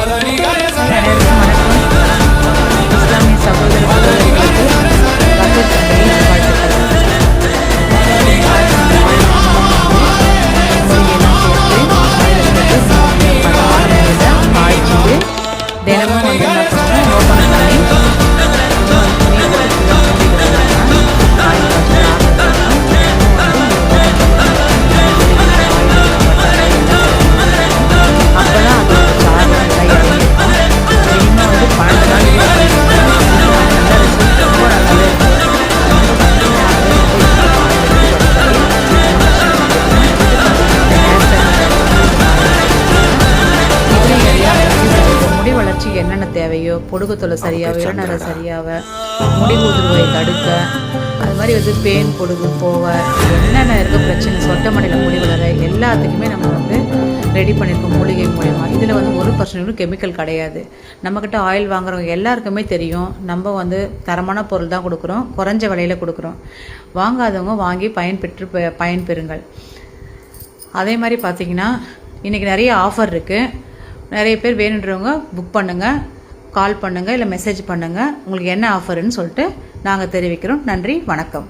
இஸ்லாமிய சகோதர சகோதரிகளுக்கு பக்ரீத் பண்டிகை வாழ்த்துக்கள். தினமும் வந்து என்ன பண்ணுவோம், ஓப்பன் பண்ணி அப்போதான் அது சாதம் கையாளிருக்கும். இன்னும் வந்து 12 நாள் நல்ல ரிசல்ட் ரொம்ப நல்லாவே இருக்கும். முடி வளர்ச்சி என்னென்ன தேவையோ, பொடுகுத்தொலை சரியாக, இளநரை சரியாக, முடி உதிர்வை தடுக்க, அது மாதிரி வந்து பேன் பொடுகு போக, என்னென்ன இருக்க பிரச்சனை, சொட்ட மணியில் முடி வளர எல்லாத்துக்குமே நம்ம வந்து ரெடி பண்ணியிருக்கோம் மூலிகை மூலயமா. இதில் வந்து 1% கெமிக்கல் கிடையாது. நம்மக்கிட்ட ஆயில் வாங்குறவங்க எல்லாருக்குமே தெரியும், நம்ம வந்து தரமான பொருள் தான் கொடுக்குறோம், குறைஞ்ச விலையில் கொடுக்குறோம். வாங்காதவங்க வாங்கி பயன்பெறுங்கள். அதே மாதிரி பார்த்திங்கன்னா இன்றைக்கி நிறைய ஆஃபர் இருக்குது. நிறைய பேர் வேணுன்றவங்க புக் பண்ணுங்கள், கால் பண்ணுங்கள், இல்லை மெசேஜ் பண்ணுங்கள். உங்களுக்கு என்ன ஆஃபர்னு சொல்லிட்டு நாங்கள் தெரிவிக்கிறோம். நன்றி, வணக்கம்.